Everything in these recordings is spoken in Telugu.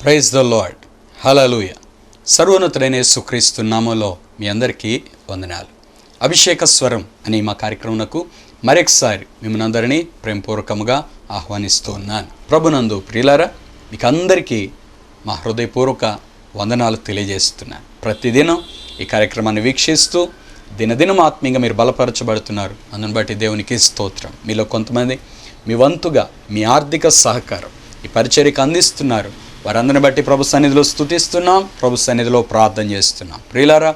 Praise the lord. హల్లెలూయా. సర్వోన్నతుడైన యేసుక్రీస్తు నామములో మీ అందరికీ వందనాలు. అభిషేక స్వరం అనే మా కార్యక్రమంకు మరొకసారి మిమ్మల్ని అందరినీ ప్రేమపూర్వకముగా ఆహ్వానిస్తూ ఉన్నాను. ప్రభునందు ప్రియులారా, మీకు అందరికీ మా హృదయపూర్వక వందనాలు తెలియజేస్తున్నాను. ప్రతిదినం ఈ కార్యక్రమాన్ని వీక్షిస్తూ దినదినం ఆత్మీయంగా మీరు బలపరచబడుతున్నారు. అందుని బట్టి దేవునికి స్తోత్రం. మీలో కొంతమంది మీ వంతుగా మీ ఆర్థిక సహకారం ఈ పరిచర్యకు అందిస్తున్నారు. వారందరిని బట్టి ప్రభు సన్నిధిలో స్తుతిస్తున్నాం, ప్రభు సన్నిధిలో ప్రార్థన చేస్తున్నాం. ప్రియులారా,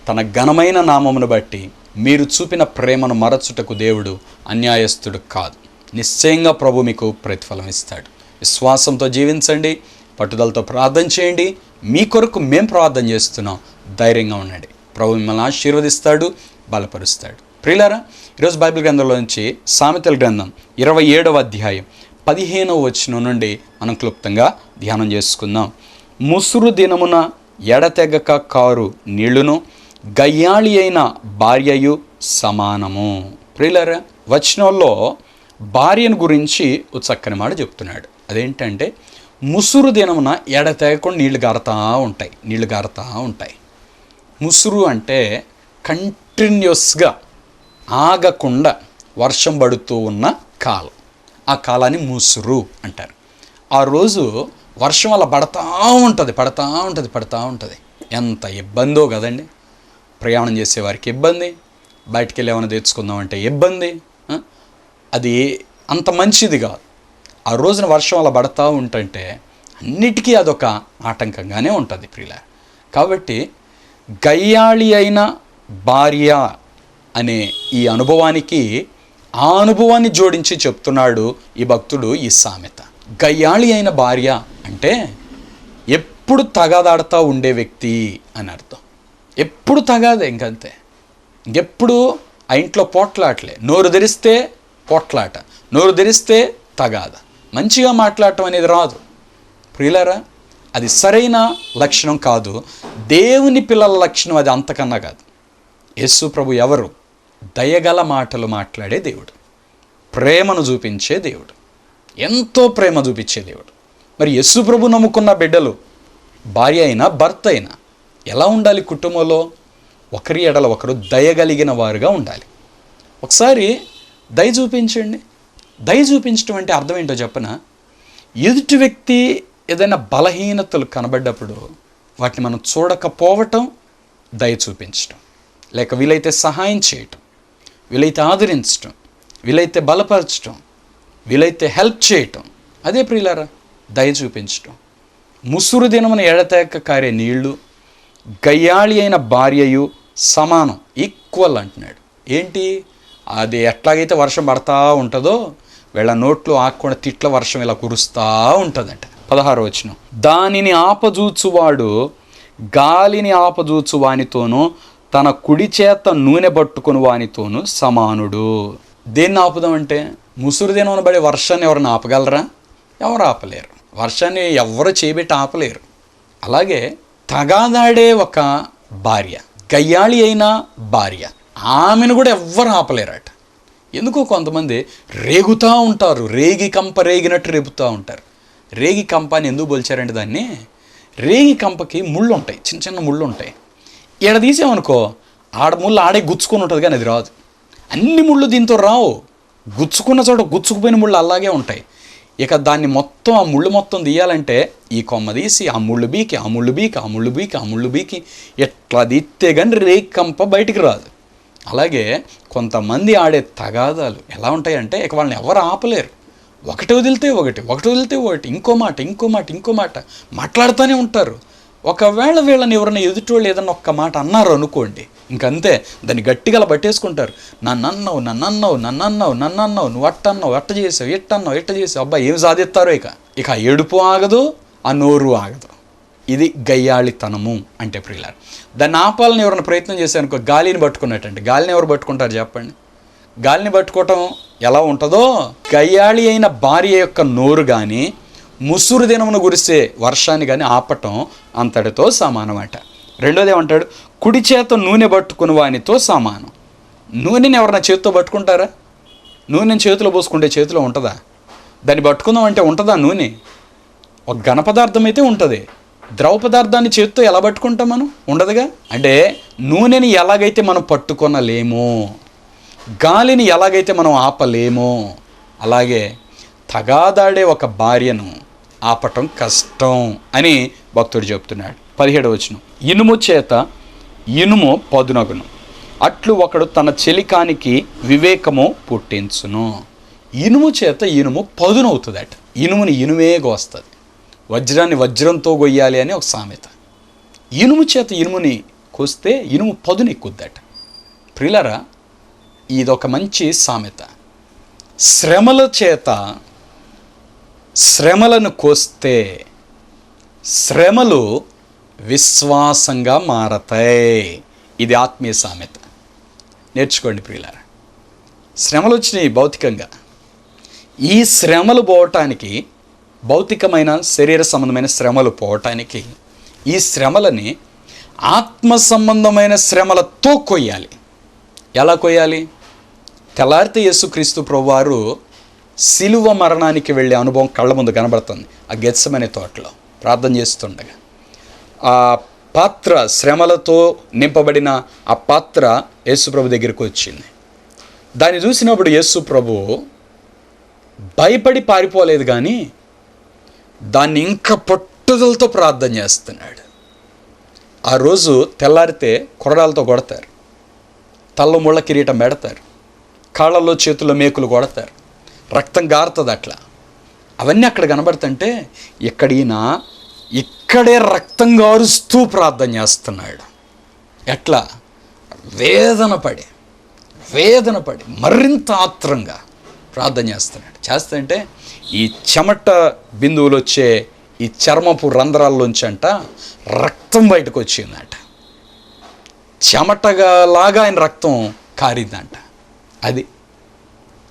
తన ఘనమైన నామమును బట్టి మీరు చూపిన ప్రేమను మరచుటకు దేవుడు అన్యాయస్తుడు కాదు. నిశ్చయంగా ప్రభు మీకు ప్రతిఫలం ఇస్తాడు. విశ్వాసంతో జీవించండి, పట్టుదలతో ప్రార్థన చేయండి. మీ కొరకు మేము ప్రార్థన చేస్తున్నాం. ధైర్యంగా ఉండండి. ప్రభు మిమ్మల్ని ఆశీర్వదిస్తాడు, బలపరుస్తాడు. ప్రియులారా, ఈరోజు బైబిల్ గ్రంథంలో నుంచి సామెతల గ్రంథం 27వ అధ్యాయం 15వ వచనం నుండి మనం క్లుప్తంగా ధ్యానం చేసుకుందాం. ముసురు దినమున ఎడతెగక కారు నీళ్లును గయ్యాళి అయిన భార్యయు సమానము. ప్రియులారా, వచనంలో భార్యను గురించి ఒక చక్కని మాట చెప్తున్నాడు. అదేంటంటే ముసురు దినమున ఎడతెగకుండా నీళ్లు గారుతూ ఉంటాయి. ముసురు అంటే కంటిన్యూస్గా ఆగకుండా వర్షం పడుతూ ఉన్న కాలం. ఆ కాలాన్ని ముసురు అంటారు. ఆ రోజు వర్షం అలా పడతా ఉంటుంది. ఎంత ఇబ్బందో కదండి. ప్రయాణం చేసేవారికి ఇబ్బంది, బయటికి వెళ్ళి ఏమైనా తెచ్చుకుందామంటే ఇబ్బంది. అది అంత మంచిది కాదు. ఆ రోజున వర్షం అలా పడతా ఉంటుంటే అన్నిటికీ అదొక ఆటంకంగానే ఉంటుంది ప్రియుల. కాబట్టి గయ్యాళి అయిన భార్య అనే ఈ అనుభవానికి ఆ అనుభవాన్ని జోడించి చెప్తున్నాడు ఈ భక్తుడు ఈ సామెత. గయ్యాళి అయిన భార్య అంటే ఎప్పుడు తగాదాడుతూ ఉండే వ్యక్తి అని అర్థం. ఎప్పుడు తగాదే, ఇంకంతే. ఇంకెప్పుడు ఆ ఇంట్లో పోట్లాటలే. నోరు తెరిస్తే పోట్లాట, నోరు తెరిస్తే తగాద. మంచిగా మాట్లాడటం అనేది రాదు ప్రియులారా. అది సరైన లక్షణం కాదు. దేవుని పిల్లల లక్షణం అది అంతకన్నా కాదు. యేసు ప్రభు ఎవరు? దయగల మాటలు మాట్లాడే దేవుడు, ప్రేమను చూపించే దేవుడు, ఎంతో ప్రేమ చూపించే దేవుడు. మరి యేసు ప్రభు నమ్ముకున్న బిడ్డలు, భార్య అయినా భర్త అయినా ఎలా ఉండాలి? కుటుంబంలో ఒకరి ఎడల ఒకరు దయగలిగిన వారుగా ఉండాలి. ఒకసారి దయ చూపించండి. దయ చూపించడం అంటే అర్థం ఏంటో చెప్పనా? ఎదుటి వ్యక్తి ఏదైనా బలహీనతలు కనబడ్డప్పుడు వాటిని మనం చూడకపోవటం దయ చూపించటం. లేక వీలైతే సహాయం చేయటం, వీలైతే ఆదరించటం, వీలైతే బలపరచటం, వీలైతే హెల్ప్ చేయటం. అదే ప్రియులారా దయ చూపించటం. ముసురు దినమున ఎడతెగక కారే నీళ్లు గయ్యాళి అయిన భార్యయు సమానం, ఈక్వల్ అంటున్నాడు. ఏంటి? అది ఎట్లాగైతే వర్షం పడతా ఉంటుందో వీళ్ళ నోట్లో ఆకుండా తిట్ల వర్షం ఇలా కురుస్తూ ఉంటుందంట. 16వ వచనం, దానిని ఆపజూచువాడు గాలిని ఆపజూచు వానితోనూ తన కుడి చేత నూనె పట్టుకుని వానితోనూ సమానుడు. దేన్ని ఆపుదామంటే ముసురు దినం పడే వర్షాన్ని ఎవరిని ఆపగలరా? ఎవరు ఆపలేరు. వర్షాన్ని ఎవరు చేయబెట్టి ఆపలేరు. అలాగే తగాదాడే ఒక భార్య, గయ్యాళి అయిన భార్య, ఆమెను కూడా ఎవ్వరు ఆపలేరట. ఎందుకో కొంతమంది రేగుతూ ఉంటారు, రేగి కంప రేగినట్టు రేపుతూ ఉంటారు. రేగి కంప అని ఎందుకు పోల్చారంటే దాన్ని, రేగి కంపకి ముళ్ళు ఉంటాయి, చిన్న చిన్న ముళ్ళు ఉంటాయి. ఈడ తీసామనుకో ఆడ ముళ్ళు ఆడే గుచ్చుకొని ఉంటుంది, కానీ అది రాదు. అన్ని ముళ్ళు దీంతో రావు. గుచ్చుకున్న చోట గుచ్చుకుపోయిన ముళ్ళు అలాగే ఉంటాయి. ఇక దాన్ని మొత్తం ఆ ముళ్ళు మొత్తం తీయాలంటే ఈ కొమ్మ తీసి ఆ ముళ్ళు బీకి ఎట్లా తీస్తే కానీ రేగి కంప బయటికి రాదు. అలాగే కొంతమంది ఆడే తగాదాలు ఎలా ఉంటాయంటే ఇక వాళ్ళని ఎవరు ఆపలేరు. ఒకటి వదిలితే ఒకటి, ఇంకో మాట మాట్లాడుతూనే ఉంటారు. ఒకవేళ వీళ్ళని ఎవరైనా ఎదుటోళ్ళు ఏదన్నా ఒక్క మాట అన్నారు అనుకోండి, ఇంకంతే, దాన్ని గట్టిగా పట్టేసుకుంటారు. నన్నన్నావు, నువ్వు అట్ట చేసావు, ఇట్ట చేసావు. అబ్బా ఏం సాధిస్తారో ఇక ఏడుపు ఆగదు, ఆ నోరు ఆగదు. ఇది గయ్యాళితనము అంటే ప్రియులారా. దాన్ని ఆపాలని ఎవరైనా ప్రయత్నం చేశారనుకో గాలిని పట్టుకున్నట్టండి. గాలిని ఎవరు పట్టుకుంటారు చెప్పండి? గాలిని పట్టుకోవటం ఎలా ఉంటుందో గయ్యాళి అయిన భార్య యొక్క నోరు కానీ ముసురు దినమును కురిసే వర్షాన్ని కానీ ఆపటం అంతటితో సమానం అంట. రెండోది ఏమంటాడు? కుడి చేత నూనె పట్టుకుని వానితో సమానం. నూనెని ఎవరైనా చేతితో పట్టుకుంటారా? నూనెని చేతిలో పోసుకుంటే చేతిలో ఉంటుందా? దాన్ని పట్టుకుందాం అంటే ఉంటుందా నూనె? ఒక ఘన పదార్థం అయితే ఉంటుంది. ద్రవ పదార్థాన్ని చేతితో ఎలా పట్టుకుంటాం మనం? ఉండదుగా. అంటే నూనెని ఎలాగైతే మనం పట్టుకొనలేమో, గాలిని ఎలాగైతే మనం ఆపలేమో, అలాగే తగాదాడే ఒక భార్యను ఆపటం కష్టం అని భక్తుడు చెప్తున్నాడు. 17వ వచనం, ఇనుము చేత ఇనుము పదునగును, అట్లు ఒకడు తన చెలికానికి వివేకము పుట్టించును. ఇనుము చేత ఇనుము పదునవుతుందట. ఇనుముని ఇనుమే గోస్తుంది, వజ్రాన్ని వజ్రంతో గొయ్యాలి అని ఒక సామెత. ఇనుము చేత ఇనుముని కోస్తే ఇనుము పదునెక్కుద్దట. ప్రియులారా, ఇదొక మంచి సామెత. శ్రమల చేత శ్రమలను కోస్తే శ్రమలు విశ్వాసంగా మారతాయి. ఇది ఆత్మీయ సామెత. నేర్చుకోండి ప్రియులారా. శ్రమలు వచ్చినాయి భౌతికంగా. ఈ శ్రమలు పోవటానికి, భౌతికమైన శరీర సంబంధమైన శ్రమలు పోవటానికి, ఈ శ్రమలని ఆత్మ సంబంధమైన శ్రమలతో కొయ్యాలి. ఎలా కొయ్యాలి? తెల్లారితే యేసుక్రీస్తు ప్రభువారు సిలువ మరణానికి వెళ్ళే అనుభవం కళ్ళ ముందు కనబడుతుంది. ఆ గెత్సెమనే తోటలో ప్రార్థన చేస్తుండగా ఆ పాత్ర, శ్రమలతో నింపబడిన ఆ పాత్ర యేసుప్రభు దగ్గరికి వచ్చింది. దాన్ని చూసినప్పుడు యేసుప్రభు భయపడి పారిపోలేదు, కానీ దాన్ని ఇంకా పట్టుదలతో ప్రార్థన చేస్తున్నాడు. ఆ రోజు తెల్లారితే కొరడాలతో కొడతారు, తల్ల ముళ్ళ కిరీటం పెడతారు, కాళ్ళల్లో చేతుల్లో మేకులు కొడతారు, రక్తం గారుతుంది. అట్లా అవన్నీ అక్కడ కనబడుతుంటే ఇక్కడే రక్తం గారుస్తూ ప్రార్థన చేస్తున్నాడు. ఎట్లా? వేదన పడి మరింత ఆత్రంగా ప్రార్థన చేస్తున్నాడు. చేస్తుంటే ఈ చెమట బిందువులు వచ్చే ఈ చర్మపు రంధ్రాల్లోంచి అంట రక్తం బయటకు వచ్చిందంట. చెమటగా లాగా ఆయన రక్తం కారిందంట. అది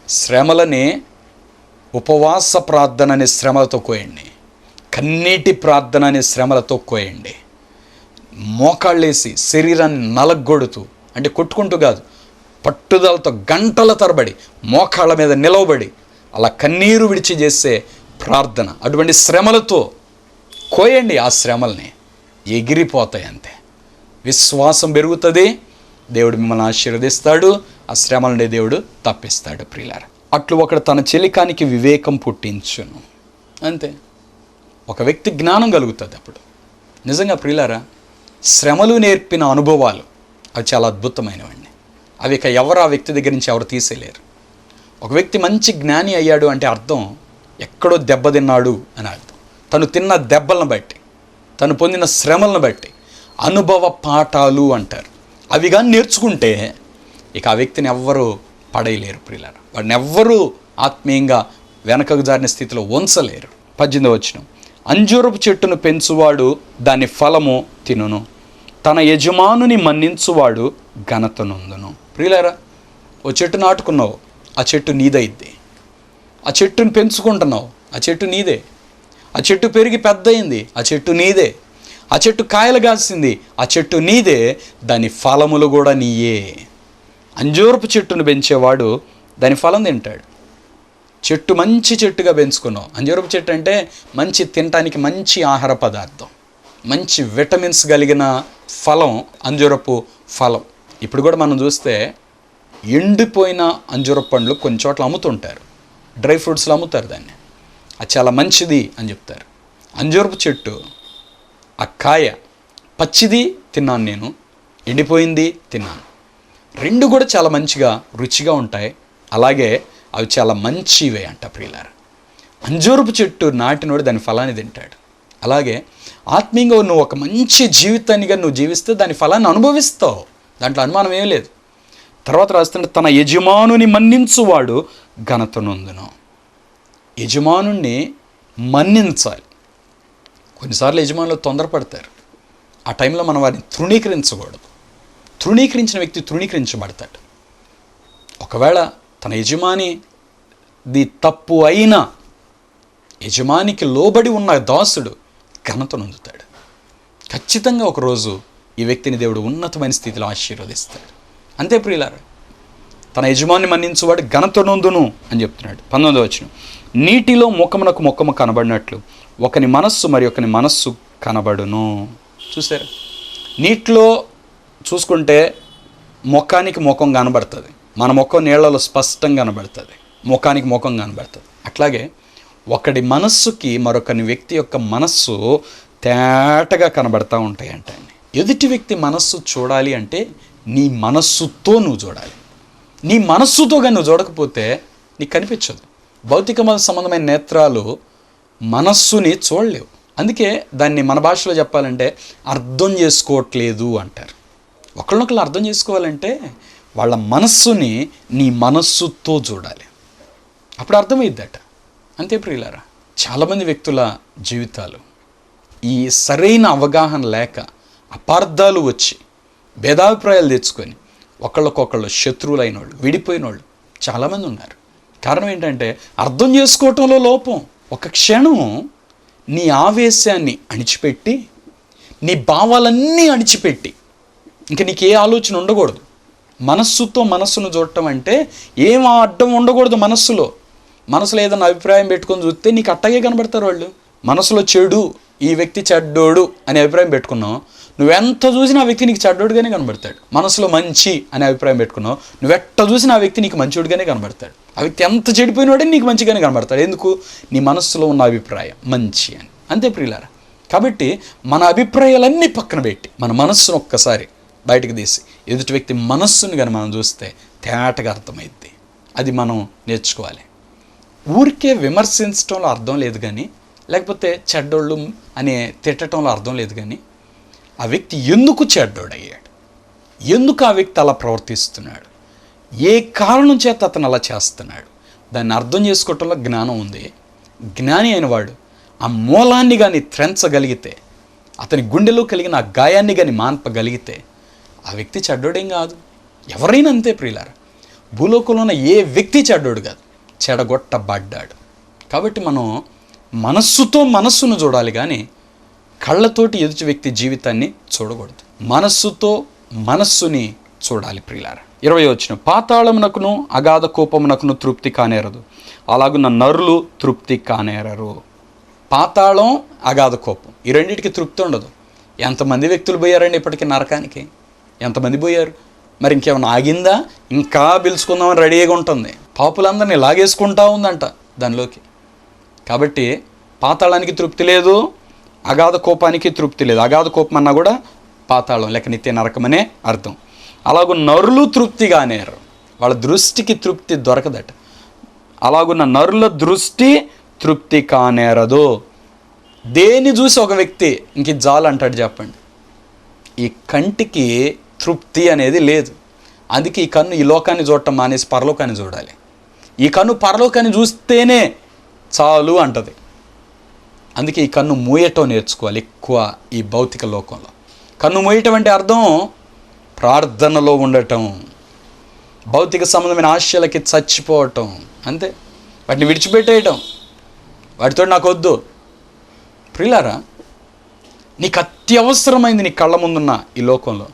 శ్రమలని ఉపవాస ప్రార్థన అనే శ్రమలతో కోయండి, కన్నీటి ప్రార్థన అనే శ్రమలతో కోయండి. మోకాళ్ళేసి శరీరాన్ని నలగొడుతూ, అంటే కొట్టుకుంటూ కాదు, పట్టుదలతో గంటల తరబడి మోకాళ్ళ మీద నిలవబడి అలా కన్నీరు విడిచి చేసే ప్రార్థన, అటువంటి శ్రమలతో కోయండి. ఆ శ్రమల్ని ఎగిరిపోతాయి అంతే. విశ్వాసం పెరుగుతుంది, దేవుడు మిమ్మల్ని ఆశీర్వదిస్తాడు, ఆ శ్రమ నుండి దేవుడు తప్పిస్తాడు. ప్రియులారా, అట్లు ఒకడు తన చెలికానికి వివేకం పుట్టించును. అంతే. ఒక వ్యక్తి జ్ఞానం కలుగుతుంది అప్పుడు. నిజంగా ప్రియులారా, శ్రమలు నేర్పిన అనుభవాలు అవి చాలా అద్భుతమైనవండి. అవి ఇక ఎవరు ఆ వ్యక్తి దగ్గర నుంచి ఎవరు తీసేయలేరు. ఒక వ్యక్తి మంచి జ్ఞాని అయ్యాడు అంటే అర్థం ఎక్కడో దెబ్బతిన్నాడు అని అర్థం. తను తిన్న దెబ్బలను బట్టి, తను పొందిన శ్రమలను బట్టి అనుభవ పాఠాలు అంటారు. అవి కానీ నేర్చుకుంటే ఇక ఆ వ్యక్తిని ఎవ్వరూ పడేయలేరు. ప్రియులారా, వాడిని ఎవ్వరూ ఆత్మీయంగా వెనకకు జారిన స్థితిలో ఉంచలేరు. 18వ వచనం, అంజూరపు చెట్టును పెంచువాడు దాని ఫలము తినును, తన యజమానుని మన్నించువాడు ఘనత నొందును. ప్రియులారా, ఓ చెట్టు నాటుకున్నావు, ఆ చెట్టు నీదైద్ది. ఆ చెట్టును పెంచుకుంటున్నావు, ఆ చెట్టు నీదే. ఆ చెట్టు పెరిగి పెద్ద అయింది, ఆ చెట్టు నీదే. ఆ చెట్టు కాయలు కాసింది, ఆ చెట్టు నీదే. దాని ఫలములు కూడా నీయే. అంజూరపు చెట్టును పెంచేవాడు దాని ఫలం తింటాడు. చెట్టు మంచి చెట్టుగా పెంచుకున్నావు. అంజూరపు చెట్టు అంటే మంచి తినటానికి మంచి ఆహార పదార్థం, మంచి విటమిన్స్ కలిగిన ఫలం అంజూరపు ఫలం. ఇప్పుడు కూడా మనం చూస్తే ఎండిపోయిన అంజూరపు పండ్లు కొన్ని చోట్ల అమ్ముతుంటారు, డ్రై ఫ్రూట్స్లో అమ్ముతారు దాన్ని. అది చాలా మంచిది అని చెప్తారు. అంజూరపు చెట్టు ఆ కాయ పచ్చిది తిన్నాను నేను, ఎండిపోయింది తిన్నాను. రెండు కూడా చాలా మంచిగా రుచిగా ఉంటాయి. అలాగే అవి చాలా మంచివే అంట. ప్రియులారా, అంజూరపు చెట్టు నాటినోడు దాని ఫలాన్ని తింటాడు. అలాగే ఆత్మీయంగా నువ్వు ఒక మంచి జీవితాన్నిగా నువ్వు జీవిస్తే దాని ఫలాన్ని అనుభవిస్తావు, దాంట్లో అనుమానం ఏం లేదు. తర్వాత రాస్తుంటే తన యజమానుని మన్నించువాడు ఘనత నొందును. యజమానుణ్ణి మన్నించాలి. కొన్నిసార్లు యజమానులు తొందరపడతారు. ఆ టైంలో మనం వారిని తృణీకరించకూడదు. తృణీకరించిన వ్యక్తి తృణీకరించబడతాడు. ఒకవేళ తన యజమానిది తప్పు అయినా యజమానికి లోబడి ఉన్న దాసుడు ఘనత నొందుతాడు. ఖచ్చితంగా ఒకరోజు ఈ వ్యక్తిని దేవుడు ఉన్నతమైన స్థితిలో ఆశీర్వదిస్తాడు. అంతే ప్రియులారా, తన యజమాని మన్నించువాడు ఘనత నొందును అని చెప్తున్నాడు. 19వ వచనం, నీటిలో ముఖమునకు ముఖము కనబడినట్లు ఒకని మనస్సు మరి ఒకని మనస్సు కనబడును. చూసారా, నీటిలో చూసుకుంటే ముఖానికి ముఖం కనబడుతుంది, మన ముఖం నీళ్లలో స్పష్టంగా కనబడుతుంది, ముఖానికి ముఖం కనబడుతుంది. అట్లాగే ఒకడి మనస్సుకి మరొకని వ్యక్తి యొక్క మనస్సు తేటగా కనబడతా ఉంటాయంట. ఎదుటి వ్యక్తి మనస్సు చూడాలి అంటే నీ మనస్సుతో నువ్వు చూడాలి. నీ మనస్సుతోగా నువ్వు చూడకపోతే నీకు కనిపించదు. భౌతిక సంబంధమైన నేత్రాలు మనస్సుని చూడలేవు. అందుకే దాన్ని మన భాషలో చెప్పాలంటే అర్థం చేసుకోవట్లేదు అంటారు. ఒకళ్ళనొకళ్ళు అర్థం చేసుకోవాలంటే వాళ్ళ మనస్సుని నీ మనస్సుతో చూడాలి, అప్పుడు అర్థమైద్దట. అంతే ప్రియులారా, చాలామంది వ్యక్తుల జీవితాలు ఈ సరైన అవగాహన లేక అపార్థాలు వచ్చి భేదాభిప్రాయాలు తెచ్చుకొని ఒకళ్ళకొకళ్ళు శత్రువులైన వాళ్ళు, విడిపోయిన వాళ్ళు చాలామంది ఉన్నారు. కారణం ఏంటంటే అర్థం చేసుకోవటంలో లోపం. ఒక క్షణం నీ ఆవేశాన్ని అణిచిపెట్టి, నీ భావాలన్నీ అణిచిపెట్టి, ఇంక నీకు ఏ ఆలోచన ఉండకూడదు. మనస్సుతో మనస్సును చూడటం అంటే ఏం అడ్డం ఉండకూడదు. మనసులో ఏదైనా అభిప్రాయం పెట్టుకొని చూస్తే నీకు అట్టగే కనబడతారు వాళ్ళు. మనసులో చెడు, ఈ వ్యక్తి చెడ్డోడు అనే అభిప్రాయం పెట్టుకున్నావు, నువ్వెంత చూసినా ఆ వ్యక్తి నీకు చెడ్డోడుగానే కనబడతాడు. మనసులో మంచి అనే అభిప్రాయం పెట్టుకున్నావు, నువ్వెట్ట చూసినా ఆ వ్యక్తి నీకు మంచివాడుగానే కనబడతాడు. ఆ వ్యక్తి ఎంత చెడిపోయినవాడే నీకు మంచిగానే కనబడతాడు. ఎందుకు? నీ మనస్సులో ఉన్న అభిప్రాయం మంచి అని. అంతే ప్రియులారా. కాబట్టి మన అభిప్రాయాలన్నీ పక్కన పెట్టి మన మనస్సును ఒక్కసారి బయటకు తీసి ఎదుటి వ్యక్తి మనస్సుని కానీ మనం చూస్తే తేటగా అర్థమైద్ది. అది మనం నేర్చుకోవాలి. ఊరికే విమర్శించడంలో అర్థం లేదు కానీ, లేకపోతే చెడ్డోళ్ళు అనే తిట్టడంలో అర్థం లేదు కానీ, ఆ వ్యక్తి ఎందుకు చెడ్డోడయ్యాడు, ఎందుకు ఆ వ్యక్తి అలా ప్రవర్తిస్తున్నాడు, ఏ కారణం చేత అతను అలా చేస్తున్నాడు, దాన్ని అర్థం చేసుకోవటంలో జ్ఞానం ఉంది. జ్ఞాని అయిన వాడు ఆ మూలాన్ని కానీ త్రెంచగలిగితే, అతని గుండెలో కలిగిన ఆ గాయాన్ని కానీ మాన్పగలిగితే ఆ వ్యక్తి చెడ్డోడేం కాదు. ఎవరైనా అంతే ప్రియులారా. భూలోకంలో ఉన్న ఏ వ్యక్తి చెడ్డోడు కాదు, చెడగొట్టబడ్డాడు. కాబట్టి మనం మనస్సుతో మనస్సును చూడాలి కానీ కళ్ళతోటి ఎదుటి వ్యక్తి జీవితాన్ని చూడకూడదు. మనస్సుతో మనస్సుని చూడాలి ప్రియులారా. 20వ వచనం, పాతాళమునకును అగాధ కోపమునకును తృప్తి కానేరదు, అలాగున్న నరులు తృప్తి కానేరరు. పాతాళం, అగాధ కోపం, ఈ రెండింటికి తృప్తి ఉండదు. ఎంతమంది వ్యక్తులు పోయారండి ఇప్పటికీ నరకానికి? ఎంతమంది పోయారు? మరి ఇంకేమైనా ఆగిందా? ఇంకా పిలుచుకుందామని రెడీగా ఉంటుంది. పాపులందరినీ లాగేసుకుంటా ఉందంట దానిలోకి. కాబట్టి పాతాళానికి తృప్తి లేదు, అగాధ కోపానికి తృప్తి లేదు. అగాధ కోపం అన్నా కూడా పాతాళం లేక నిత్య నరకమనే అర్థం. అలాగూ నరులు తృప్తిగానేరు, వాళ్ళ దృష్టికి తృప్తి దొరకదట. అలాగున్న నరుల దృష్టి తృప్తి కానేరదు. దేన్ని చూసి ఒక వ్యక్తి ఇంక జాలు అంటాడు చెప్పండి? ఈ కంటికి తృప్తి అనేది లేదు. అందుకే ఈ కన్ను ఈ లోకాన్ని చూడటం మానేసి పరలోకాన్ని చూడాలి. ఈ కన్ను పరలోకాన్ని చూస్తేనే చాలు అంటది. అందుకే ఈ కన్ను మూయటం నేర్చుకోవాలి ఎక్కువ. ఈ భౌతిక లోకంలో కన్ను మూయటం అంటే అర్థం ప్రార్థనలో ఉండటం, భౌతిక సంబంధమైన ఆశలకి చచ్చిపోవటం. అంతే, వాటిని విడిచిపెట్టేయటం. వాటితో నాకు వద్దు. ప్రియులారా, నీకు అత్యవసరమైంది నీ కళ్ళ ముందున్న ఈ లోకంలో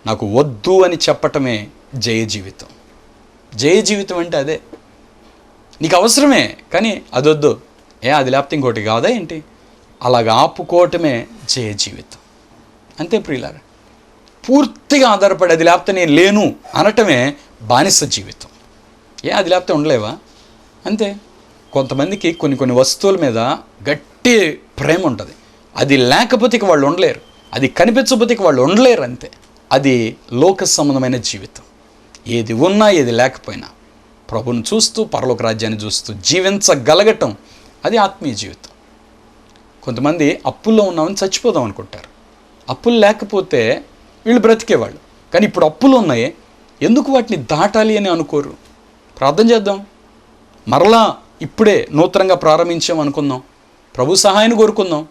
నాకు వద్దు అని చెప్పటమే జయ జీవితం. జయ జీవితం అంటే అదే. నీకు అవసరమే కానీ అది వద్దు, అది లేకపోతే ఇంకోటి కాదా ఏంటి, అలాగ ఆపుకోవటమే జయ జీవితం. అంతే ప్రియులారా. పూర్తిగా ఆధారపడి అది లేకపోతే నేను లేను అనటమే బానిస జీవితం. అది లేకపోతే ఉండలేవా? అంతే. కొంతమందికి కొన్ని వస్తువుల మీద గట్టి ప్రేమ ఉంటుంది. అది లేకపోతే వాళ్ళు ఉండలేరు, అది కనిపించకపోతే వాళ్ళు ఉండలేరు. అంతే. అది లోక సంబంధమైన జీవితం. ఏది ఉన్నా ఏది లేకపోయినా ప్రభుని చూస్తూ పరలోక రాజ్యాన్ని చూస్తూ జీవించగలగటం, అది ఆత్మీయ జీవితం. కొంతమంది అప్పుల్లో ఉన్నామని చచ్చిపోదాం అనుకుంటారు. అప్పులు లేకపోతే వీళ్ళు బ్రతికేవాళ్ళు. కానీ ఇప్పుడు అప్పులు ఉన్నాయి, ఎందుకు వాటిని దాటాలి అని అనుకోరు. ప్రార్థన చేద్దాం, మరలా ఇప్పుడే నూతనంగా ప్రారంభించాం అనుకుందాం, ప్రభు సహాయాన్ని కోరుకుందాం.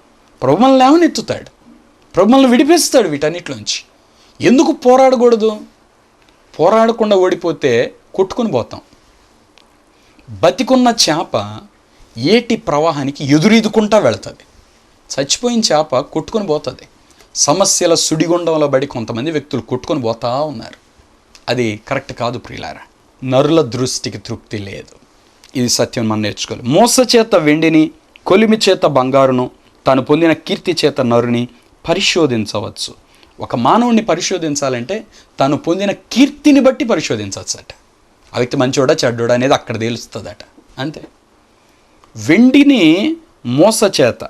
ప్రభు మనల్ని లేవనెత్తుతాడు, ప్రభు మనల్ని విడిపిస్తాడు వీటన్నిటిలోంచి. ఎందుకు పోరాడకూడదు? పోరాడకుండా ఓడిపోతే కొట్టుకుని పోతాం. బతికున్న చేప ఏటి ప్రవాహానికి ఎదురీదుకుంటా వెళ్తుంది. చచ్చిపోయిన చేప కొట్టుకొని పోతుంది. సమస్యల సుడిగుండంలో పడి కొంతమంది వ్యక్తులు కొట్టుకొని పోతా ఉన్నారు. అది కరెక్ట్ కాదు ప్రియులారా. నరుల దృష్టికి తృప్తి లేదు. ఇది సత్యం మనం నేర్చుకోవాలి. మోస చేత వెండిని కొలిమి చేత బంగారును, తాను పొందిన కీర్తి చేత నరుని పరిశోధించవచ్చు. ఒక మానవుడిని పరిశోధించాలంటే తాను పొందిన కీర్తిని బట్టి పరిశోధించవచ్చట. ఆ వ్యక్తి మంచోడా చెడ్డోడా అనేది అక్కడ తెలుస్తుందట. అంతే. వెండిని మోస చేత,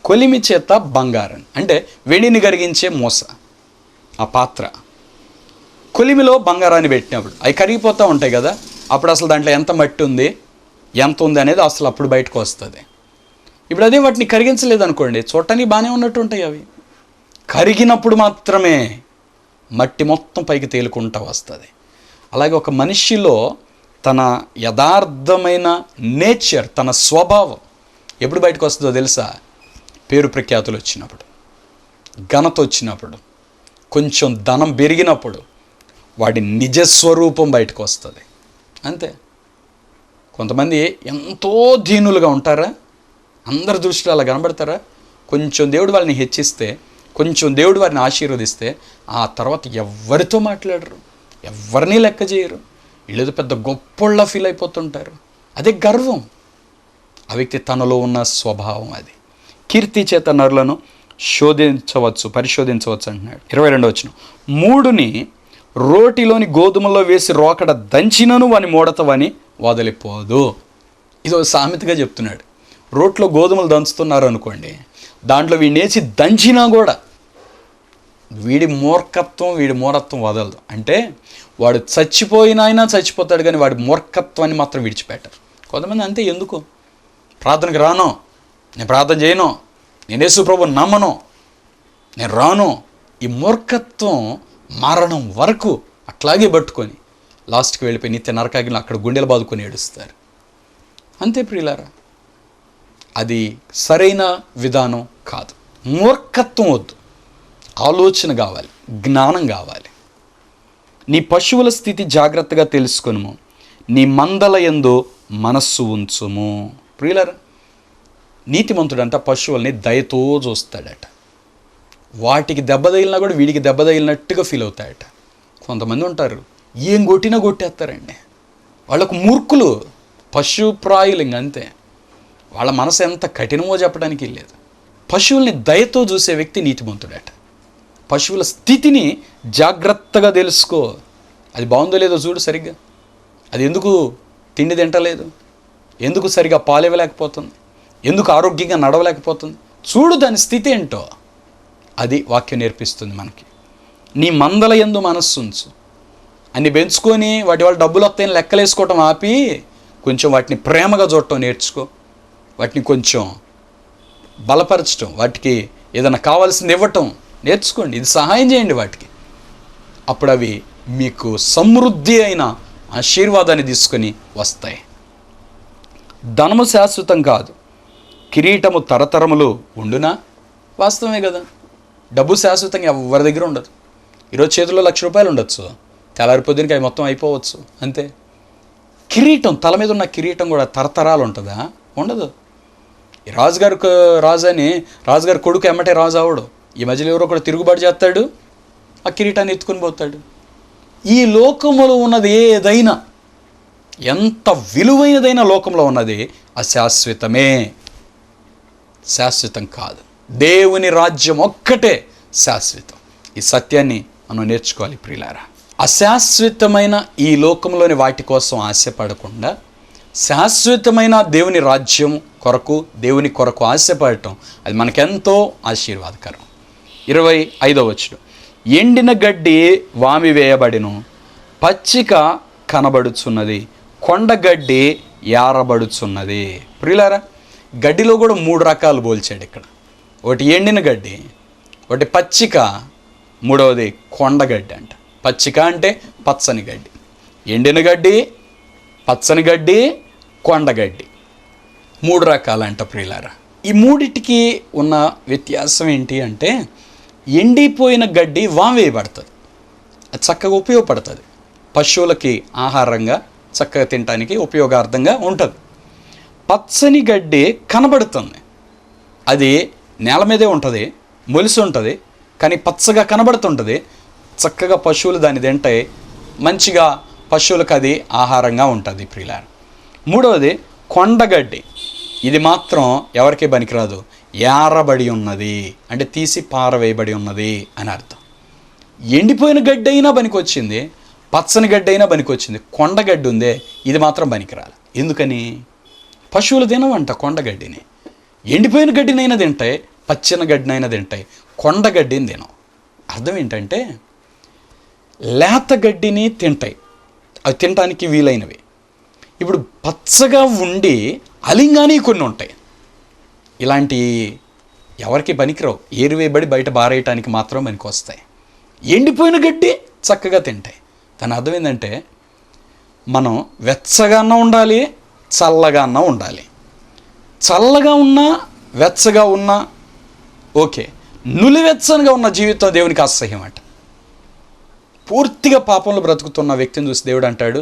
కొలిమి చేత బంగారం అంటే వెండిని కరిగించే మోస, ఆ పాత్ర. కొలిమిలో బంగారాన్ని పెట్టినప్పుడు అవి కరిగిపోతూ ఉంటాయి కదా, అప్పుడు అసలు దాంట్లో ఎంత మట్టి ఉంది, ఎంత ఉంది అనేది అసలు అప్పుడు బయటకు వస్తుంది. ఇప్పుడు అదే వాటిని కరిగించలేదు అనుకోండి, చూడటానికి బాగానే ఉన్నట్టు ఉంటాయి. అవి కరిగినప్పుడు మాత్రమే మట్టి మొత్తం పైకి తేలుకుంటూ వస్తుంది. అలాగే ఒక మనిషిలో తన యథార్థమైన నేచర్, తన స్వభావం ఎప్పుడు బయటకు వస్తుందో తెలుసా? పేరు ప్రఖ్యాతులు వచ్చినప్పుడు, ఘనత వచ్చినప్పుడు, కొంచెం ధనం పెరిగినప్పుడు వాడి నిజస్వరూపం బయటకు వస్తుంది. అంతే. కొంతమంది ఎంతో దీనులుగా ఉంటారా, అందరి దృష్టిలో అలా కనబడతారా? కొంచెం దేవుడు వాళ్ళని హెచ్చిస్తే, కొంచెం దేవుడు వారిని ఆశీర్వదిస్తే ఆ తర్వాత ఎవరితో మాట్లాడరు, ఎవరిని లెక్క చేయరు. వీళ్ళేదో పెద్ద గొప్పోళ్ళ ఫీల్ అయిపోతుంటారు. అదే గర్వం. ఆ వ్యక్తి తనలో ఉన్న స్వభావం అది. కీర్తి చేత నరులను పరిశోధించవచ్చు అంటున్నాడు. 22వ వచనం, మూడుని రోటిలోని గోధుమలో వేసి రోకడ దంచినను వాని మూడత వాని వదిలిపోదు. ఇది సామెతగా చెప్తున్నాడు. రోట్లో గోధుమలు దంచుతున్నారు అనుకోండి, దాంట్లో వీడినేసి దంచినా కూడా వీడి మూర్ఖత్వం, వీడి మూఢత్వం వదలదు. అంటే వాడు చచ్చిపోయినా చచ్చిపోతాడు, కానీ వాడి మూర్ఖత్వాన్ని మాత్రం విడిచిపెట్టారు. కొంతమంది అంతే. ఎందుకు ప్రార్థనకి రాను, నేను ప్రార్థన చేయను, నేను యేసు ప్రభువుని నమ్మను, నేను రాను. ఈ మూర్ఖత్వం మరణం వరకు అట్లాగే పట్టుకొని లాస్ట్కి వెళ్ళిపోయి నిత్య నరకాగ్నిలో అక్కడ గుండెలు బాదుకొని ఏడుస్తారు. అంతే ప్రియులారా, అది సరైన విధానం కాదు. మూర్ఖత్వం వద్దు, ఆలోచన కావాలి, జ్ఞానం కావాలి. నీ పశువుల స్థితి జాగ్రత్తగా తెలుసుకొనుము, నీ మందల యందు మనస్సు ఉంచుము. ప్రియులారా, నీతిమంతుడంట పశువుల్ని దయతో చూస్తాడట. వాటికి దెబ్బ తగిలినా కూడా వీడికి దెబ్బ తగిలినట్టుగా ఫీల్ అవుతాడట. కొంతమంది ఉంటారు ఏం కొట్టినా కొట్టేస్తారండి. వాళ్ళకు మూర్ఖులు, పశుప్రాయులు. ఇంకంతే. వాళ్ళ మనసు ఎంత కఠినమో చెప్పడానికి లేదు. పశువుల్ని దయతో చూసే వ్యక్తి నీతిమంతుడట. పశువుల స్థితిని జాగ్రత్తగా తెలుసుకో. అది బాగుందో లేదో చూడు సరిగ్గా. అది ఎందుకు తిండి తింటలేదు, ఎందుకు సరిగా పాలివ్వలేకపోతుంది, ఎందుకు ఆరోగ్యంగా నడవలేకపోతుంది, చూడు దాని స్థితి ఏంటో. అది వాక్యం నేర్పిస్తుంది మనకి. నీ మందల యందు మనస్సు ఉంచు. అన్ని పెంచుకొని వాటి వల్ల డబ్బులు వస్తాయని లెక్కలేసుకోవటం ఆపి కొంచెం వాటిని ప్రేమగా చూడటం నేర్చుకో. వాటిని కొంచెం బలపరచటం, వాటికి ఏదైనా కావాల్సింది ఇవ్వటం నేర్చుకోండి. ఇది సహాయం చేయండి వాటికి. అప్పుడు అవి మీకు సమృద్ధి అయిన ఆశీర్వాదాన్ని తీసుకొని వస్తాయి. ధనము శాశ్వతం కాదు, కిరీటము తరతరములు ఉండునా? వాస్తవమే కదా. డబ్బు శాశ్వతంగా ఎవరి దగ్గర ఉండదు. ఈరోజు చేతిలో ₹1,00,000 ఉండొచ్చు, తెల్లారిపోద్దునికి అవి మొత్తం అయిపోవచ్చు. అంతే. కిరీటం, తల మీద ఉన్న కిరీటం కూడా తరతరాలు ఉంటుందా? ఉండదు. ఈ రాజుగారి కొడుకు ఎమ్మటే రాజు అవడు. ఈ మధ్యలో ఎవరో కూడా తిరుగుబాటు చేస్తాడు, ఆ కిరీటాన్ని ఎత్తుకొని పోతాడు. ఈ లోకములో ఉన్నది ఏదైనా, ఎంత విలువైనదైన లోకంలో ఉన్నది అశాశ్వతమే, శాశ్వతం కాదు. దేవుని రాజ్యం ఒక్కటే శాశ్వతం. ఈ సత్యాన్ని మనం నేర్చుకోవాలి ప్రియులారా. అశాశ్వతమైన ఈ లోకంలోని వాటి కోసం ఆశపడకుండా శాశ్వతమైన దేవుని రాజ్యం కొరకు, దేవుని కొరకు ఆశపడటం అది మనకెంతో ఆశీర్వాదకరం. 25వ వచనం, ఎండిన గడ్డి వామి వేయబడిను, పచ్చిక కనబడుచున్నది, కొండగడ్డి యారబడుచున్నది. ప్రియులారా, గడ్డిలో కూడా 3 రకాలు పోల్చాడు ఇక్కడ. ఒకటి ఎండిన గడ్డి, ఒకటి పచ్చిక, మూడవది కొండగడ్డి అంట. పచ్చిక అంటే పచ్చని గడ్డి, ఎండిన గడ్డి, పచ్చని గడ్డి, కొండగడ్డి, 3 రకాలంట ప్రియులారా. ఈ మూడిటికి ఉన్న వ్యత్యాసం ఏంటి అంటే, ఎండిపోయిన గడ్డి వామేయబడుతుంది, అది చక్కగా ఉపయోగపడుతుంది, పశువులకి ఆహారంగా చక్కగా తినడానికి ఉపయోగార్థంగా ఉంటుంది. పచ్చని గడ్డి కనబడుతుంది, అది నేల మీదే ఉంటుంది, మొలిసి ఉంటుంది, కానీ పచ్చగా కనబడుతుంటుంది, చక్కగా పశువులు దాన్ని తింటాయి, మంచిగా పశువులకు అది ఆహారంగా ఉంటుంది ప్రియులారా. మూడవది కొండగడ్డి. ఇది మాత్రం ఎవరికి పనికిరాదు, ఏరబడి ఉన్నది అంటే తీసి పారవేయబడి ఉన్నది అని అర్థం. ఎండిపోయిన గడ్డి అయినా పనికొచ్చింది, పచ్చని గడ్డి అయినా పనికొచ్చింది. కొండగడ్డి ఉందే, ఇది మాత్రం పనికిరాలి. ఎందుకని? పశువులు తినవంట కొండగడ్డిని. ఎండిపోయిన గడ్డినైనా తింటాయి, పచ్చని గడ్డినైనా తింటాయి, కొండగడ్డిని తినవు. అర్థం ఏంటంటే లేత గడ్డిని తింటాయి, అవి తినడానికి వీలైనవి. ఇప్పుడు పచ్చగా ఉండి అలింగాని కొన్ని ఉంటాయి, ఇలాంటి ఎవరికి పనికిరావు, ఏరువేయబడి బయట బారేయటానికి మాత్రం పనికి వస్తాయి. ఎండిపోయిన గడ్డి చక్కగా తింటాయి. దాని అర్థం ఏంటంటే మనం వెచ్చగా అన్నా ఉండాలి, చల్లగా అన్నా ఉండాలి. చల్లగా ఉన్నా వెచ్చగా ఉన్నా ఓకే, నులివెచ్చనిగా ఉన్న జీవితం దేవునికి అసహ్యం అంట. పూర్తిగా పాపంలో బ్రతుకుతున్న వ్యక్తిని చూసి దేవుడు అంటాడు,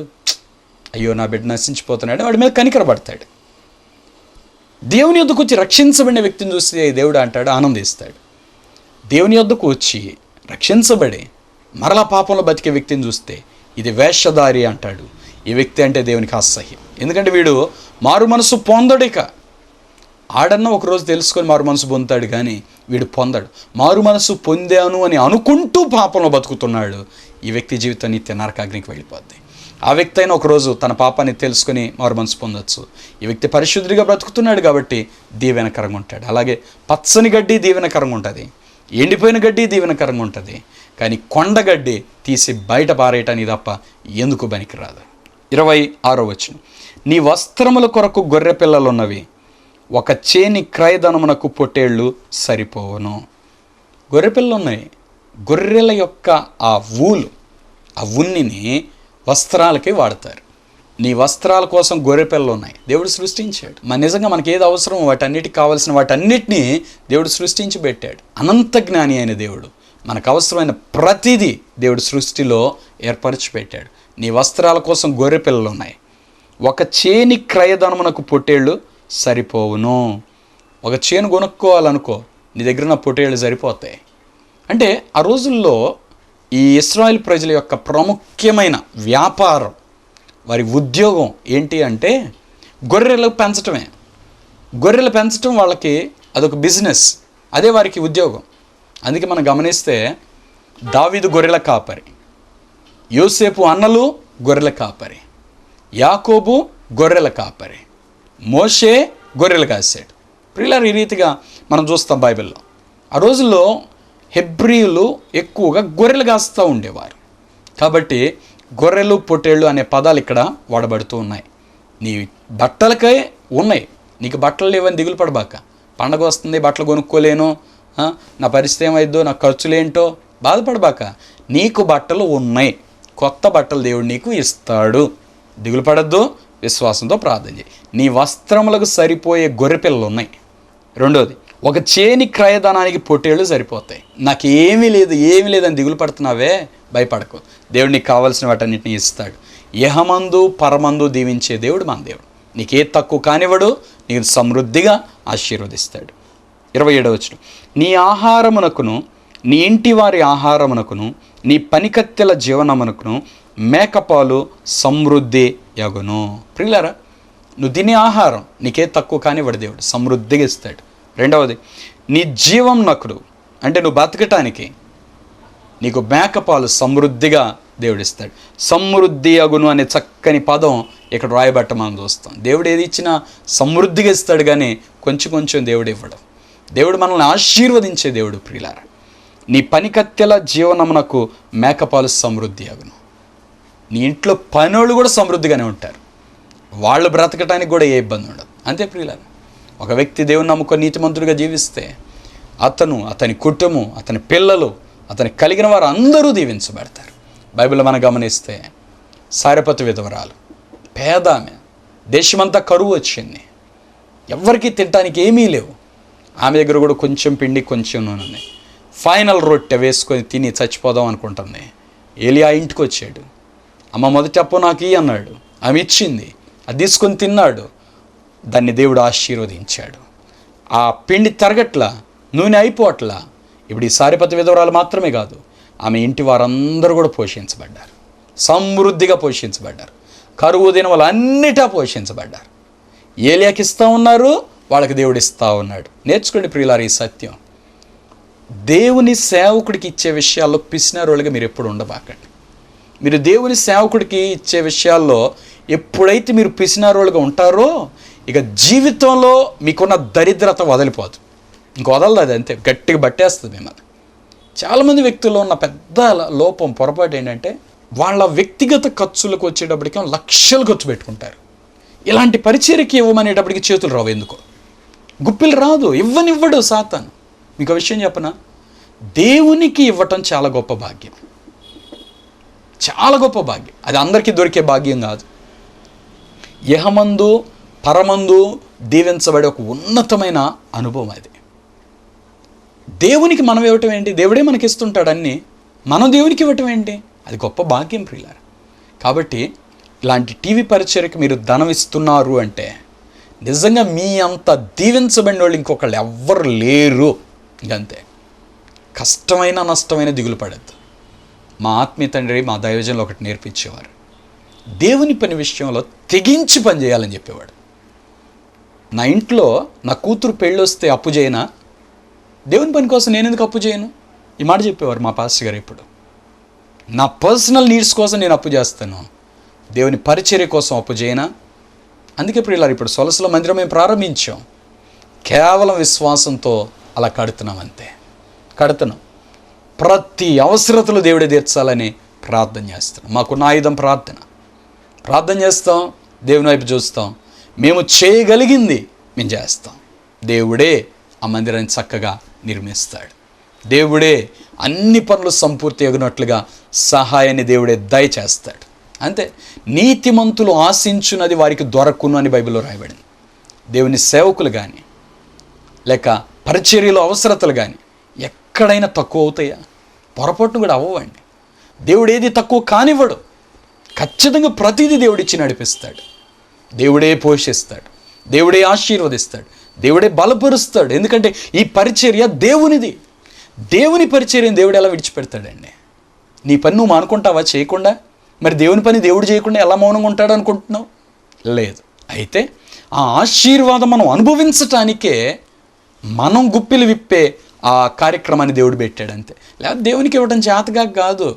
అయ్యో నా బిడ్డ నశించిపోతున్నాడు, వాడి మీద కనికరపడతాడు. దేవుని యొద్దకు వచ్చి రక్షించబడిన వ్యక్తిని చూసి దేవుడు అంటాడు, ఆనందిస్తాడు. దేవుని యొద్దకు వచ్చి రక్షించబడి మరలా పాపంలో బతికే వ్యక్తిని చూస్తే ఇది వేషధారి అంటాడు. ఈ వ్యక్తి అంటే దేవునికి అసహ్యం. ఎందుకంటే వీడు మారు మనసు పొందడిక. ఆడన్నా ఒకరోజు తెలుసుకొని మారు మనసు పొందుతాడు, కానీ వీడు పొందడు. మారు మనసు పొందాను అని అనుకుంటూ పాపంలో బతుకుతున్నాడు. ఈ వ్యక్తి జీవితం నిత్య నరకాగ్నికి వెళ్ళిపోద్ది. ఆ వ్యక్తి అయినా ఒకరోజు తన పాపాన్ని తెలుసుకొని మారు మనసు పొందొచ్చు. ఈ వ్యక్తి పరిశుద్ధిగా బ్రతుకుతున్నాడు కాబట్టి దీవెనకరంగా ఉంటాడు. అలాగే పచ్చని గడ్డి దీవెనకరంగా ఉంటుంది, ఎండిపోయిన గడ్డి దీవెనకరంగా ఉంటుంది, కానీ కొండగడ్డి తీసి బయట పారేయటానికి తప్ప ఎందుకు పనికిరాదు. 26వ వచనం, నీ వస్త్రముల కొరకు గొర్రె పిల్లలున్నవి, ఒక చేని క్రయధనమునకు పొట్టేళ్ళు సరిపోవును. గొర్రె పిల్లలు ఉన్నాయి. గొర్రెల యొక్క ఆ ఊలు, ఆ ఉన్నిని వస్త్రాలకి వాడతారు. నీ వస్త్రాల కోసం గొర్రె పిల్లలు ఉన్నాయి, దేవుడు సృష్టించాడు. నిజంగా మనకి ఏది అవసరం వాటన్నిటికి కావాల్సిన వాటన్నిటినీ దేవుడు సృష్టించి పెట్టాడు. అనంత జ్ఞాని అయిన దేవుడు మనకు అవసరమైన ప్రతిదీ దేవుడు సృష్టిలో ఏర్పరిచి పెట్టాడు. నీ వస్త్రాల కోసం గొర్రె పిల్లలు ఉన్నాయి. ఒక చేని క్రయధనమునకు పొట్టేళ్ళు సరిపోవును. ఒక చేను కొనుక్కోవాలనుకో, నీ దగ్గర ఉన్న పొట్టేళ్ళు సరిపోతాయి. అంటే ఆ రోజుల్లో ఈ ఇశ్రాయేల్ ప్రజల యొక్క ప్రాముఖ్యమైన వ్యాపారం, వారి ఉద్యోగం ఏంటి అంటే గొర్రెలు పెంచటమే. గొర్రెలు పెంచటం వాళ్ళకి అదొక బిజినెస్, అదే వారికి ఉద్యోగం. అందుకే మనం గమనిస్తే దావీదు గొర్రెల కాపరి, యోసేపు అన్నలు గొర్రెల కాపరి, యాకోబు గొర్రెల కాపరి, మోషే గొర్రెలు కాసాడు. ప్రియులారా, ఈ రీతిగా మనం చూస్తాం బైబిల్లో. ఆ రోజుల్లో హెబ్రీయులు ఎక్కువగా గొర్రెలు కాస్తూ ఉండేవారు. కాబట్టి గొర్రెలు పొట్టేళ్ళు అనే పదాలు ఇక్కడ వాడబడుతూ ఉన్నాయి. నీ బట్టలకై ఉన్నాయి, నీకు బట్టలు లేవని దిగులు పడబాక. పండగ వస్తుంది, బట్టలు కొనుక్కోలేను, నా పరిస్థితి ఏమైద్దో, నా ఖర్చులేంటో బాధపడబాక. నీకు బట్టలు ఉన్నాయి, కొత్త బట్టలు దేవుడు నీకు ఇస్తాడు. దిగులు పడద్దు, విశ్వాసంతో ప్రార్థన చేయి. నీ వస్త్రములకు సరిపోయే గొర్రె పిల్లలు ఉన్నాయి. రెండోది, ఒక చేని క్రయధనానికి పొట్టేళ్ళు సరిపోతాయి. నాకు ఏమీ లేదని దిగులు పడుతున్నావే, భయపడకు. దేవుడు నీకు కావాల్సిన వాటన్నిటిని ఇస్తాడు. యహమందు పరమందు దీవించే దేవుడు మన దేవుడు. నీకే తక్కువ కానివ్వడు, నీకు సమృద్ధిగా ఆశీర్వదిస్తాడు. 27వ వచనం, నీ ఆహారమునకును, నీ ఇంటి వారి ఆహారమునకును, నీ పనికత్తెల జీవనమునకును మేకపాలు సమృద్ధి యగును. ప్రియులారా, నువ్వు తినే ఆహారం నీకే తక్కువ కానివ్వడు, దేవుడు సమృద్ధిగా ఇస్తాడు. రెండవది, నీ జీవం నకుడు అంటే నువ్వు బతకటానికి నీకు మేకపాలు సమృద్ధిగా దేవుడిస్తాడు. సమృద్ధి అగును అనే చక్కని పదం ఇక్కడ రాయబట్ట మనం చూస్తాం. దేవుడు ఏది ఇచ్చినా సమృద్ధిగా ఇస్తాడు, కానీ కొంచెం కొంచెం దేవుడు ఇవ్వడం. దేవుడు మనల్ని ఆశీర్వదించే దేవుడు. ప్రియులారా, నీ పనికత్తెల జీవనమునకు మేకపాలు సమృద్ధి అగును. నీ ఇంట్లో పనోళ్ళు కూడా సమృద్ధిగానే ఉంటారు, వాళ్ళు బ్రతకటానికి కూడా ఏ ఇబ్బంది ఉండదు. అంతే ప్రియులారా, ఒక వ్యక్తి దేవుని నమ్ముకొని నీతిమంతుడిగా జీవిస్తే అతను, అతని కుటుంబం, అతని పిల్లలు, అతని కలిగిన వారు అందరూ దీవించబడతారు. బైబిల్లో మనం గమనిస్తే సారెపతు విధవరాలు, పేదామె, దేశమంతా కరువు వచ్చింది, ఎవ్వరికీ తినడానికి ఏమీ లేవు. ఆమె దగ్గర కూడా కొంచెం పిండి కొంచెం నూనె ఉంది. ఫైనల్ రొట్టె వేసుకొని తిని చచ్చిపోదాం అనుకుంటుంది. ఏలియా ఇంటికి వచ్చాడు. అమ్మ మొదటి అప్పు నాకు ఇయ్యి అన్నాడు. ఆమె ఇచ్చింది, అది తీసుకొని తిన్నాడు. దాన్ని దేవుడు ఆశీర్వదించాడు. ఆ పిండి తరగట్లా, నూనె అయిపోవట్లా. ఇప్పుడు ఈ సారెపతు విధవరాలు మాత్రమే కాదు, ఆమె ఇంటి వారందరూ కూడా పోషించబడ్డారు, సమృద్ధిగా పోషించబడ్డారు. కరువు దినములు అన్నిటా పోషించబడ్డారు. ఏలియాకి ఇస్తూ ఉన్నారు, వాళ్ళకి దేవుడు ఇస్తూ ఉన్నాడు. నేర్చుకోండి ప్రియులారా ఈ సత్యం. దేవుని సేవకుడికి ఇచ్చే విషయాల్లో పిసినారోళ్ళుగా మీరు ఎప్పుడు ఉండబాకండి. మీరు దేవుని సేవకుడికి ఇచ్చే విషయాల్లో ఎప్పుడైతే మీరు పిసినారోళ్ళుగా ఉంటారో ఇక జీవితంలో మీకున్న దరిద్రత వదిలిపోదు. ఇంక వదలదు, అది అంతే, గట్టిగా పట్టేస్తుంది మిమ్మల్ని. చాలామంది వ్యక్తుల్లో ఉన్న పెద్ద లోపం, పొరపాటు ఏంటంటే వాళ్ళ వ్యక్తిగత ఖర్చులకు వచ్చేటప్పటికి లక్షలు ఖర్చు పెట్టుకుంటారు. ఇలాంటి పరిచర్యకి ఇవ్వమనేటప్పటికి చేతులు రావు. ఎందుకో గుప్పిలు రాదు, ఇవ్వనివ్వడు సాతాను. మీకు ఒక విషయం చెప్పనా, దేవునికి ఇవ్వటం చాలా గొప్ప భాగ్యం, చాలా గొప్ప భాగ్యం. అది అందరికీ దొరికే భాగ్యం కాదు. యహమందు పరమందు దీవించబడే ఒక ఉన్నతమైన అనుభవం అది. దేవునికి మనం ఇవ్వటం ఏంటి? దేవుడే మనకి ఇస్తుంటాడు అన్నీ, మనం దేవునికి ఇవ్వటం ఏంటి? అది గొప్ప భాగ్యం ప్రియులారా. కాబట్టి ఇలాంటి టీవీ పరిచర్యకు మీరు ధనం ఇస్తున్నారు అంటే నిజంగా మీ అంత దీవించబడిన వాళ్ళు ఇంకొకళ్ళు ఎవ్వరు లేరు. ఇంకంతే. కష్టమైన నష్టమైన దిగులు పడద్దు. మా ఆత్మీయ తండ్రి మా దైవజనులు ఒకటి నేర్పించేవారు, దేవుని పని విషయంలో తెగించి పని చేయాలని చెప్పేవాడు. నా ఇంట్లో నా కూతురు పెళ్ళొస్తే అప్పు చేయనా? దేవుని పని కోసం నేను ఎందుకు అప్పు చేయను? ఈ మాట చెప్పేవారు మా పాస్టర్ గారు. ఇప్పుడు నా పర్సనల్ నీడ్స్ కోసం నేను అప్పు చేస్తాను, దేవుని పరిచర్య కోసం అప్పు చేయనా? అందుకే ప్రియులారా, ఇప్పుడు సొలసల మందిరం మేము ప్రారంభించాం. కేవలం విశ్వాసంతో అలా కడుతున్నాం, అంతే. కడుతున్నాం. ప్రతి అవసరతలు దేవుడే తీర్చాలని ప్రార్థన చేస్తున్నాం. మాకున్న ఆయుధం ప్రార్థన చేస్తాం, దేవుని వైపు చూస్తాం. మేము చేయగలిగింది మేము చేస్తాం. దేవుడే ఆ మందిరాన్ని చక్కగా నిర్మిస్తాడు. దేవుడే అన్ని పనులు సంపూర్తి అగినట్లుగా సహాయాన్ని దేవుడే దయచేస్తాడు. అంతే. నీతిమంతులు ఆశించున్నది వారికి దొరకును అని బైబిల్లో రాయబడింది. దేవుని సేవకులు కానీ లేక పరిచర్యలో అవసరతలు కానీ ఎక్కడైనా తక్కువ అవుతాయా? పొరపాటును కూడా అవ్వండి. దేవుడు ఏది తక్కువ కానివ్వడు. ఖచ్చితంగా ప్రతిదీ దేవుడిచ్చి నడిపిస్తాడు. దేవుడే పోషిస్తాడు, దేవుడే ఆశీర్వదిస్తాడు, దేవుడే బలపరుస్తాడు. ఎందుకంటే ఈ పరిచర్య దేవునిది. దేవుని పరిచర్యను దేవుడు ఎలా విడిచిపెడతాడండి? నీ పని నువ్వు మానుకుంటావా చేయకుండా? మరి దేవుని పని దేవుడు చేయకుండా ఎలా మౌనంగా ఉంటాడు అనుకుంటున్నావు? లేదు. అయితే ఆ ఆశీర్వాదం మనం అనుభవించటానికే మనం గుప్పిలు విప్పే ఆ కార్యక్రమాన్ని దేవుడు పెట్టాడు, అంతే. లేదా దేవునికి ఇవ్వడం చేతగా కాదు.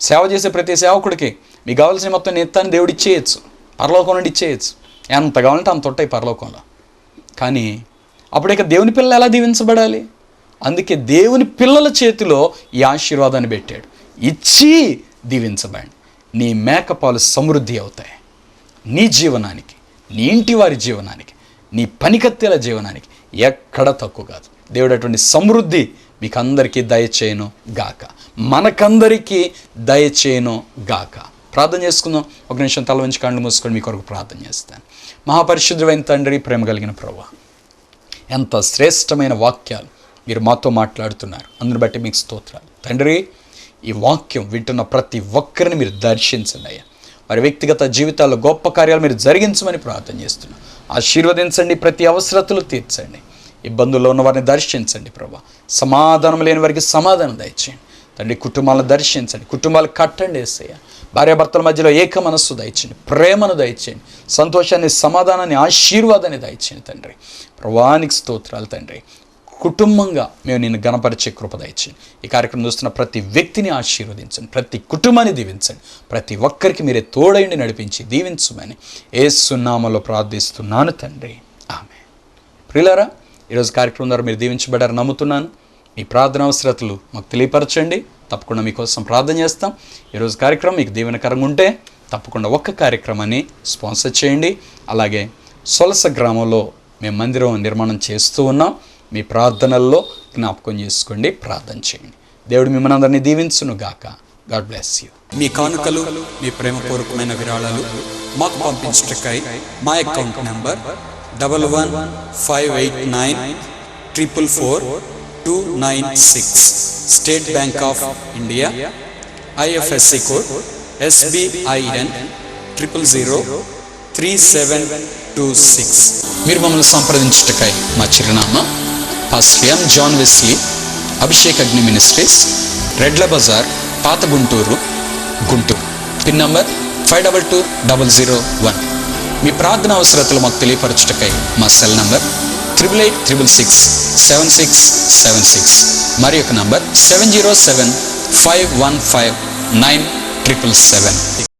సేవ చేసే ప్రతి సేవకుడికి మీకు కావాల్సిన మొత్తం నెత్తాన్ని దేవుడు ఇచ్చేయచ్చు, పరలోకం నుండి ఇచ్చేయచ్చు. ఎంత కావాలంటే అంత ఉంటాయి పరలోకంలో. కానీ అప్పుడు ఇక దేవుని పిల్లలు ఎలా దీవించబడాలి? అందుకే దేవుని పిల్లల చేతిలో ఈ ఆశీర్వాదాన్ని పెట్టాడు. ఇచ్చి దీవించబడండి. నీ మేకపాలు సమృద్ధి అవుతాయి. నీ జీవనానికి, నీ ఇంటి వారి జీవనానికి, నీ పనికత్తెల జీవనానికి ఎక్కడ తక్కువ కాదు. దేవుడు అటువంటి సమృద్ధి మీకు అందరికీ దయచేయను గాక, మనకందరికీ దయచేయను గాక. ప్రార్థన చేసుకుందాం. ఒక నిమిషం తల వంచి కళ్ళు మూసుకొని మీ కొరకు ప్రార్థన చేస్తాను. మహాపరిశుద్ధమైన తండ్రి, ప్రేమ కలిగిన ప్రభువా, ఎంత శ్రేష్టమైన వాక్యాలు మీరు మాతో మాట్లాడుతున్నారు. అందుని బట్టి మీకు స్తోత్రాలు తండ్రి. ఈ వాక్యం వింటున్న ప్రతి ఒక్కరిని మీరు దర్శించండి అయ్యా. వారి వ్యక్తిగత జీవితాల్లో గొప్ప కార్యాలు మీరు జరిగించమని ప్రార్థన చేస్తున్నాం. ఆశీర్వదించండి, ప్రతి అవసరతలు తీర్చండి, ఇబ్బందుల్లో ఉన్న వారిని దర్శించండి ప్రభా. సమాధానం లేని వారికి సమాధానం దయచేయండి తండ్రి. కుటుంబాలను దర్శించండి, కుటుంబాలు కట్టండి యేసయ్య. భార్యాభర్తల మధ్యలో ఏక మనస్సు దయచేయండి, ప్రేమను దయచేయండి, సంతోషాన్ని, సమాధానాన్ని, ఆశీర్వాదాన్ని దయచేయండి తండ్రి. ప్రభువానికి స్తోత్రాలు తండ్రి. కుటుంబంగా మేము నిన్ను గణపరిచే కృప దయచేయండి. ఈ కార్యక్రమం చూస్తున్న ప్రతి వ్యక్తిని ఆశీర్వదించండి, ప్రతి కుటుంబాన్ని దీవించండి, ప్రతి ఒక్కరికి మీరే తోడైండి నడిపించి దీవించమని యేసు నామములో ప్రార్థిస్తున్నాను తండ్రి, ఆమేన్. ప్రియులారా, ఈరోజు కార్యక్రమం ద్వారా మీరు దీవించబడారని నమ్ముతున్నాను. మీ ప్రార్థన అవసరతలు మాకు తెలియపరచండి, తప్పకుండా మీకోసం ప్రార్థన చేస్తాం. ఈరోజు కార్యక్రమం మీకు దీవెనకరంగా ఉంటే తప్పకుండా ఒక్క కార్యక్రమాన్ని స్పాన్సర్ చేయండి. అలాగే సొలస గ్రామంలో మేము మందిరం నిర్మాణం చేస్తూ ఉన్నాం. మీ ప్రార్థనల్లో జ్ఞాపకం చేసుకోండి, ప్రార్థన చేయండి. దేవుడు మిమ్మల్ని అందరినీ దీవించును గాక. God bless you. మీ కానుకలు, మీ ప్రేమపూర్వకమైన విరాళాలు మాకు పంపించటకై మా account number 115894444296 state bank of India, IFSC code SBIN 00032726. మీరు మమ్మల్ని సంప్రదించుటకై మా చిరునామా pastor M. John Wesley, Abhishek Agni ministries, Redla Bazar, పాత గుంటూరు, గుంటూరు. Pin number 522001. మీ ప్రార్థన అవసరతలు మాకు తెలియపరచుటకై మా సెల్ నంబర్ 8866667676, మరి యొక్క నంబర్ 707-515-9777.